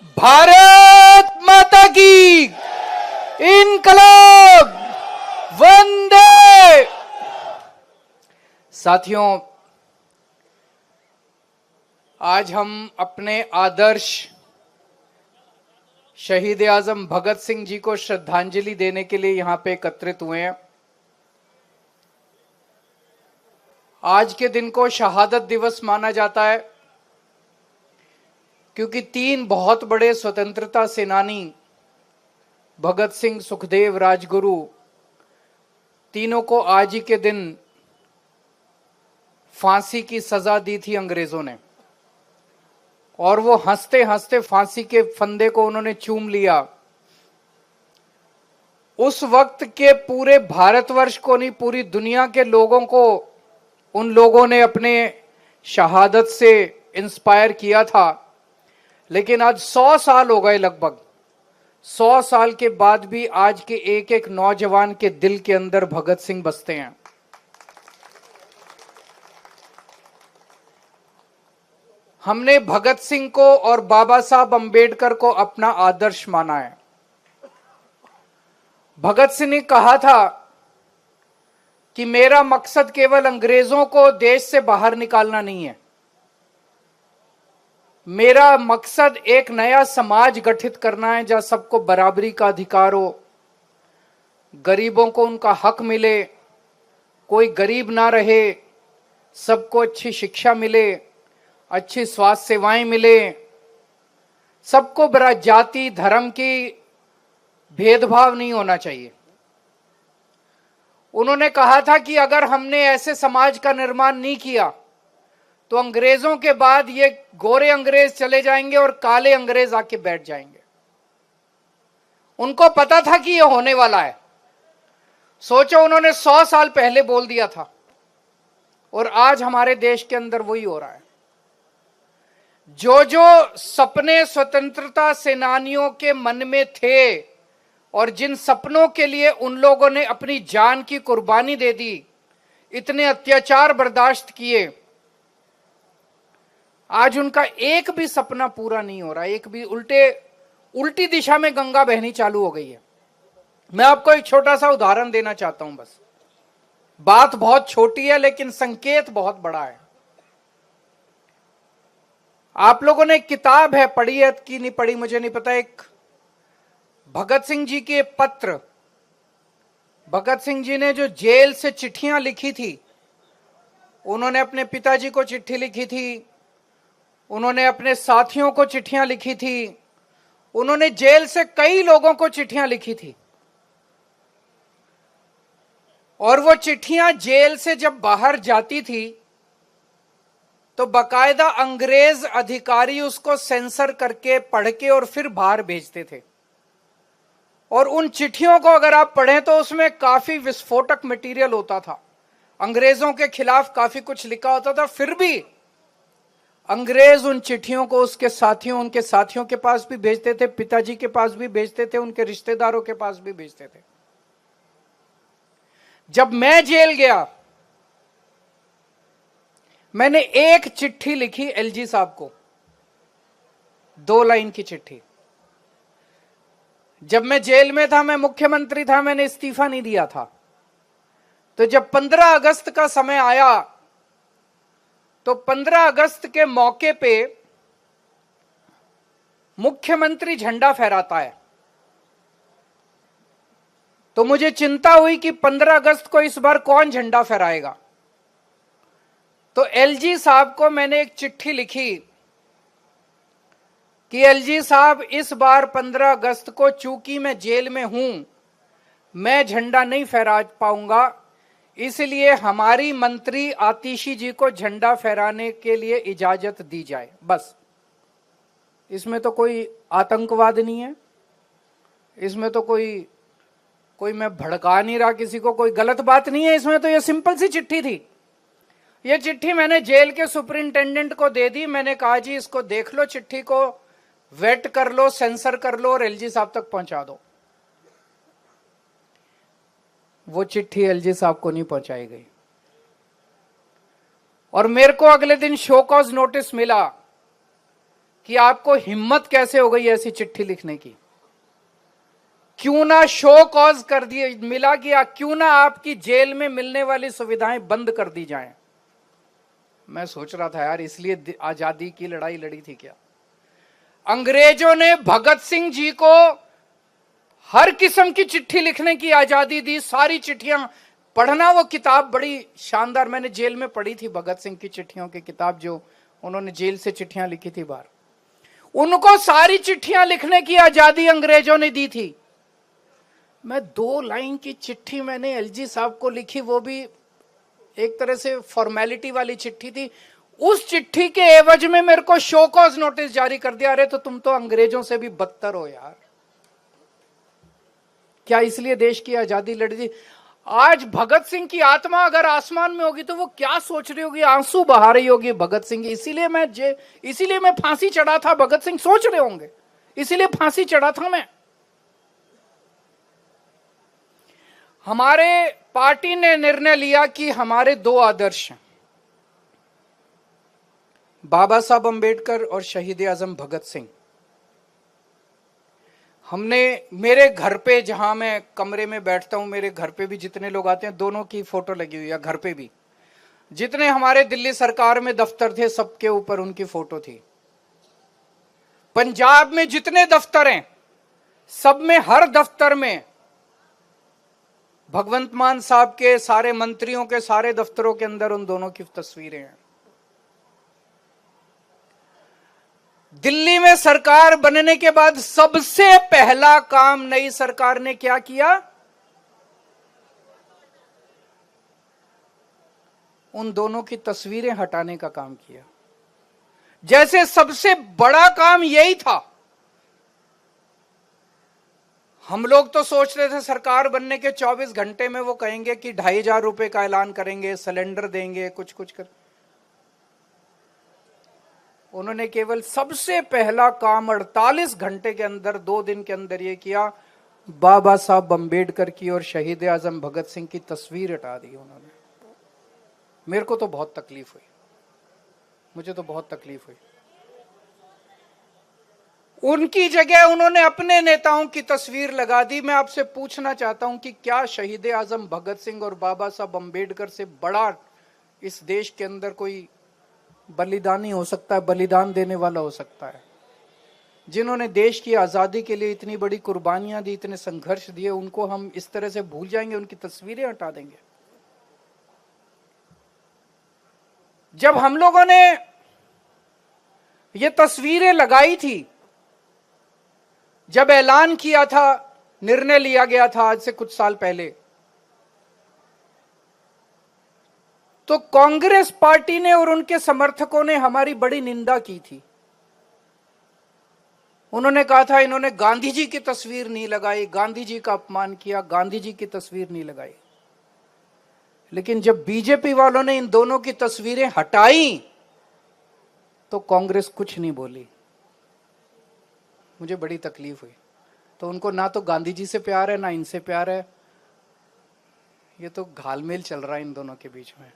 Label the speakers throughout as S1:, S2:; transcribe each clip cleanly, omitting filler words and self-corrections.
S1: भारत माता की इनकलाब वंदे। साथियों, आज हम अपने आदर्श शहीद आजम भगत सिंह जी को श्रद्धांजलि देने के लिए यहां पे एकत्रित हुए हैं। आज के दिन को शहादत दिवस माना जाता है क्योंकि तीन बहुत बड़े स्वतंत्रता सेनानी भगत सिंह, सुखदेव, राजगुरु, तीनों को आज ही के दिन फांसी की सजा दी थी अंग्रेजों ने, और वो हंसते हंसते फांसी के फंदे को उन्होंने चूम लिया। उस वक्त के पूरे भारतवर्ष को नहीं, पूरी दुनिया के लोगों को उन लोगों ने अपने शहादत से इंस्पायर किया था। लेकिन आज 100 साल हो गए, लगभग 100 साल के बाद भी आज के एक एक नौजवान के दिल के अंदर भगत सिंह बसते हैं। हमने भगत सिंह को और बाबा साहब अंबेडकर को अपना आदर्श माना है। भगत सिंह ने कहा था कि मेरा मकसद केवल अंग्रेजों को देश से बाहर निकालना नहीं है, मेरा मकसद एक नया समाज गठित करना है जहां सबको बराबरी का अधिकार हो, गरीबों को उनका हक मिले, कोई गरीब ना रहे, सबको अच्छी शिक्षा मिले, अच्छी स्वास्थ्य सेवाएं मिले, सबको बरा जाति धर्म की भेदभाव नहीं होना चाहिए। उन्होंने कहा था कि अगर हमने ऐसे समाज का निर्माण नहीं किया तो अंग्रेजों के बाद ये गोरे अंग्रेज चले जाएंगे और काले अंग्रेज आके बैठ जाएंगे। उनको पता था कि ये होने वाला है। सोचो, उन्होंने 100 साल पहले बोल दिया था और आज हमारे देश के अंदर वही हो रहा है। जो जो सपने स्वतंत्रता सेनानियों के मन में थे और जिन सपनों के लिए उन लोगों ने अपनी जान की कुर्बानी दे दी, इतने अत्याचार बर्दाश्त किए, आज उनका एक भी सपना पूरा नहीं हो रहा। एक भी उल्टी दिशा में गंगा बहनी चालू हो गई है। मैं आपको एक छोटा सा उदाहरण देना चाहता हूं। बस बात बहुत छोटी है लेकिन संकेत बहुत बड़ा है। आप लोगों ने एक किताब है, पढ़ी है कि नहीं पढ़ी मुझे नहीं पता, एक भगत सिंह जी के पत्र, भगत सिंह जी ने जो जेल से चिट्ठियां लिखी थी, उन्होंने अपने पिताजी को चिट्ठी लिखी थी, उन्होंने अपने साथियों को चिट्ठियां लिखी थी, उन्होंने जेल से कई लोगों को चिट्ठियां लिखी थी। और वो चिट्ठियां जेल से जब बाहर जाती थी तो बकायदा अंग्रेज अधिकारी उसको सेंसर करके पढ़ के और फिर बाहर भेजते थे। और उन चिट्ठियों को अगर आप पढ़ें तो उसमें काफी विस्फोटक मटेरियल होता था, अंग्रेजों के खिलाफ काफी कुछ लिखा होता था। फिर भी अंग्रेज उन चिट्ठियों को उसके साथियों, उनके साथियों के पास भी भेजते थे, पिताजी के पास भी भेजते थे, उनके रिश्तेदारों के पास भी भेजते थे। जब मैं जेल गया, मैंने एक चिट्ठी लिखी एलजी साहब को, 2 लाइन की चिट्ठी। जब मैं जेल में था, मैं मुख्यमंत्री था, मैंने इस्तीफा नहीं दिया था। तो जब 15 अगस्त का समय आया तो 15 अगस्त के मौके पे मुख्यमंत्री झंडा फहराता है। तो मुझे चिंता हुई कि 15 अगस्त को इस बार कौन झंडा फहराएगा। तो एलजी साहब को मैंने एक चिट्ठी लिखी कि एलजी साहब, इस बार 15 अगस्त को चूंकि मैं जेल में हूं, मैं झंडा नहीं फहरा पाऊंगा, इसलिए हमारी मंत्री आतिशी जी को झंडा फहराने के लिए इजाजत दी जाए। बस, इसमें तो कोई आतंकवाद नहीं है, इसमें तो कोई मैं भड़का नहीं रहा किसी को, कोई गलत बात नहीं है इसमें। तो ये सिंपल सी चिट्ठी थी। ये चिट्ठी मैंने जेल के सुपरिंटेंडेंट को दे दी। मैंने कहा, जी इसको देख लो, चिट्ठी को वेट कर लो, सेंसर कर लो और एलजी साहब तक पहुंचा दो। वो चिट्ठी एलजी साहब को नहीं पहुंचाई गई और मेरे को अगले दिन शो कॉज नोटिस मिला कि आपको हिम्मत कैसे हो गई ऐसी चिट्ठी लिखने की। क्यों ना शो कॉज कर दिए मिला गया, क्यों ना आपकी जेल में मिलने वाली सुविधाएं बंद कर दी जाएं। मैं सोच रहा था यार, इसलिए आजादी की लड़ाई लड़ी थी क्या? अंग्रेजों ने भगत सिंह जी को हर किस्म की चिट्ठी लिखने की आजादी दी। सारी चिट्ठियां पढ़ना, वो किताब बड़ी शानदार, मैंने जेल में पढ़ी थी भगत सिंह की चिट्ठियों की किताब, जो उन्होंने जेल से चिट्ठियां लिखी थी बाहर। उनको सारी चिट्ठियां लिखने की आजादी अंग्रेजों ने दी थी। मैं 2 लाइन की चिट्ठी मैंने एलजी साहब को लिखी, वो भी एक तरह से फॉर्मेलिटी वाली चिट्ठी थी। उस चिट्ठी के एवज में मेरे को शो कॉज नोटिस जारी कर दिया। अरे तो तुम तो अंग्रेजों से भी बदतर हो यार। क्या इसलिए देश की आजादी लड़ी थी? आज भगत सिंह की आत्मा अगर आसमान में होगी तो वो क्या सोच रही होगी, आंसू बहा रही होगी भगत सिंह। इसीलिए मैं फांसी चढ़ा था। भगत सिंह सोच रहे होंगे इसीलिए फांसी चढ़ा था मैं। हमारे पार्टी ने निर्णय लिया कि हमारे 2 आदर्श हैं, बाबा साहब अंबेडकर और शहीद आजम भगत सिंह। हमने मेरे घर पे, जहां मैं कमरे में बैठता हूं, मेरे घर पे भी जितने लोग आते हैं दोनों की फोटो लगी हुई है। घर पे भी जितने हमारे दिल्ली सरकार में दफ्तर थे सबके ऊपर उनकी फोटो थी। पंजाब में जितने दफ्तर हैं सब में, हर दफ्तर में भगवंत मान साहब के, सारे मंत्रियों के सारे दफ्तरों के अंदर उन दोनों की तस्वीरें हैं। दिल्ली में सरकार बनने के बाद सबसे पहला काम नई सरकार ने क्या किया? उन दोनों की तस्वीरें हटाने का काम किया। जैसे सबसे बड़ा काम यही था। हम लोग तो सोच रहे थे सरकार बनने के 24 घंटे में वो कहेंगे कि 2500 रुपए का ऐलान करेंगे, सिलेंडर देंगे, कुछ कुछ कर। उन्होंने केवल सबसे पहला काम 48 घंटे के अंदर, 2 दिन के अंदर ये किया, बाबा साहब अंबेडकर की और शहीद आजम भगत सिंह की तस्वीर हटा दी उन्होंने। मेरे को तो बहुत तकलीफ हुई, मुझे तो बहुत तकलीफ हुई। उनकी जगह उन्होंने अपने नेताओं की तस्वीर लगा दी। मैं आपसे पूछना चाहता हूं कि क्या शहीद आजम भगत सिंह और बाबा साहब अंबेडकर से बड़ा इस देश के अंदर कोई बलिदानी हो सकता है, बलिदान देने वाला हो सकता है? जिन्होंने देश की आजादी के लिए इतनी बड़ी कुर्बानियां दी, इतने संघर्ष दिए, उनको हम इस तरह से भूल जाएंगे, उनकी तस्वीरें हटा देंगे? जब हम लोगों ने ये तस्वीरें लगाई थी, जब ऐलान किया था, निर्णय लिया गया था आज से कुछ साल पहले, तो कांग्रेस पार्टी ने और उनके समर्थकों ने हमारी बड़ी निंदा की थी। उन्होंने कहा था इन्होंने गांधी जी की तस्वीर नहीं लगाई, गांधी जी का अपमान किया, गांधी जी की तस्वीर नहीं लगाई। लेकिन जब बीजेपी वालों ने इन दोनों की तस्वीरें हटाई तो कांग्रेस कुछ नहीं बोली। मुझे बड़ी तकलीफ हुई। तो उनको ना तो गांधी जी से प्यार है ना इनसे प्यार है। ये तो घालमेल चल रहा है इन दोनों के बीच में,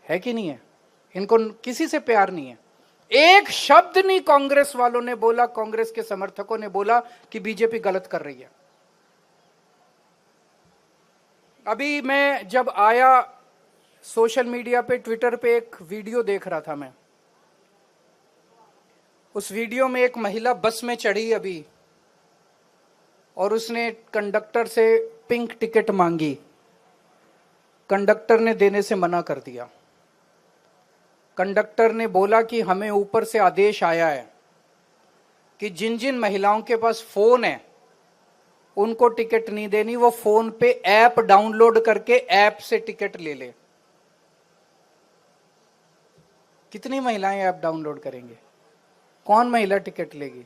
S1: है कि नहीं है? इनको किसी से प्यार नहीं है। एक शब्द नहीं कांग्रेस वालों ने बोला, कांग्रेस के समर्थकों ने बोला कि बीजेपी गलत कर रही है। अभी मैं जब आया सोशल मीडिया पे, ट्विटर पे एक वीडियो देख रहा था मैं। उस वीडियो में एक महिला बस में चढ़ी अभी और उसने कंडक्टर से पिंक टिकट मांगी। कंडक्टर ने देने से मना कर दिया। कंडक्टर ने बोला कि हमें ऊपर से आदेश आया है कि जिन जिन महिलाओं के पास फोन है उनको टिकट नहीं देनी, वो फोन पे ऐप डाउनलोड करके ऐप से टिकट ले ले। कितनी महिलाएं ऐप डाउनलोड करेंगे? कौन महिला टिकट लेगी?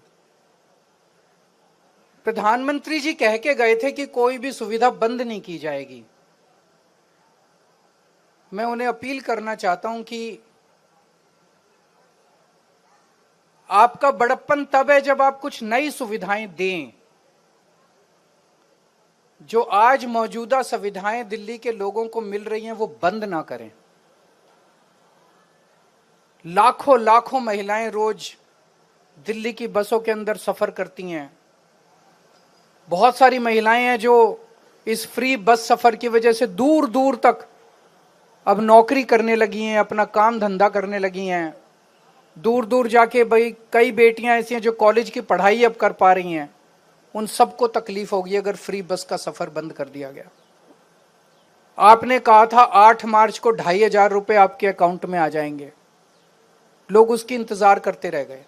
S1: प्रधानमंत्री जी कह के गए थे कि कोई भी सुविधा बंद नहीं की जाएगी। मैं उन्हें अपील करना चाहता हूं कि आपका बड़प्पन तब है जब आप कुछ नई सुविधाएं दें। जो आज मौजूदा सुविधाएं दिल्ली के लोगों को मिल रही हैं वो बंद ना करें। लाखों लाखों महिलाएं रोज दिल्ली की बसों के अंदर सफर करती हैं। बहुत सारी महिलाएं हैं जो इस फ्री बस सफर की वजह से दूर दूर तक अब नौकरी करने लगी हैं, अपना काम धंधा करने लगी हैं। दूर दूर जाके भाई कई बेटियां ऐसी हैं जो कॉलेज की पढ़ाई अब कर पा रही हैं। उन सबको तकलीफ होगी अगर फ्री बस का सफर बंद कर दिया गया। आपने कहा था 8 मार्च को 2,500 रुपए आपके अकाउंट में आ जाएंगे, लोग उसकी इंतजार करते रह गए।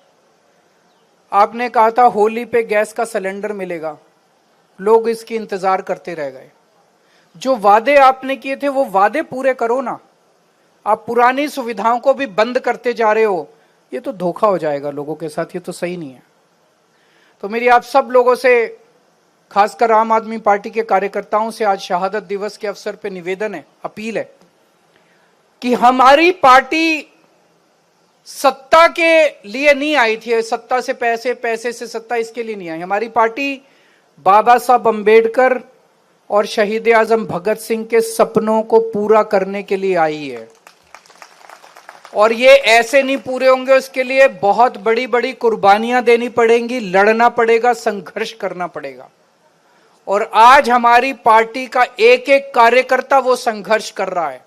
S1: आपने कहा था होली पे गैस का सिलेंडर मिलेगा, लोग इसकी इंतजार करते रह गए। जो वादे आपने किए थे वो वादे पूरे करो ना। आप पुरानी सुविधाओं को भी बंद करते जा रहे हो, ये तो धोखा हो जाएगा लोगों के साथ, ये तो सही नहीं है। तो मेरी आप सब लोगों से, खासकर आम आदमी पार्टी के कार्यकर्ताओं से आज शहादत दिवस के अवसर पर निवेदन है, अपील है कि हमारी पार्टी सत्ता के लिए नहीं आई थी, सत्ता से पैसे, पैसे से सत्ता, इसके लिए नहीं आई। हमारी पार्टी बाबा साहब अंबेडकर और शहीद आजम भगत सिंह के सपनों को पूरा करने के लिए आई है। और ये ऐसे नहीं पूरे होंगे, उसके लिए बहुत बड़ी बड़ी कुर्बानियां देनी पड़ेंगी, लड़ना पड़ेगा, संघर्ष करना पड़ेगा। और आज हमारी पार्टी का एक एक कार्यकर्ता वो संघर्ष कर रहा है,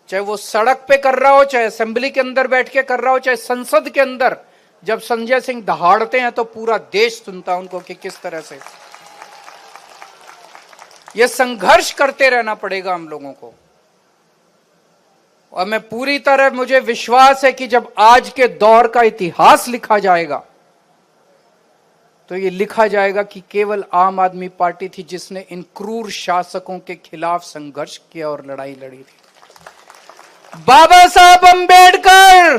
S1: चाहे वो सड़क पे कर रहा हो, चाहे असेंबली के अंदर बैठ के कर रहा हो, चाहे संसद के अंदर जब संजय सिंह दहाड़ते हैं तो पूरा देश सुनता है उनको कि किस तरह से ये संघर्ष करते रहना पड़ेगा हम लोगों को। और मैं पूरी तरह, मुझे विश्वास है कि जब आज के दौर का इतिहास लिखा जाएगा तो ये लिखा जाएगा कि केवल आम आदमी पार्टी थी जिसने इन क्रूर शासकों के खिलाफ संघर्ष किया और लड़ाई लड़ी थी। बाबा साहब अंबेडकर,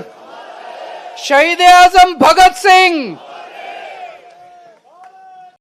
S1: शहीद आजम भगत सिंह,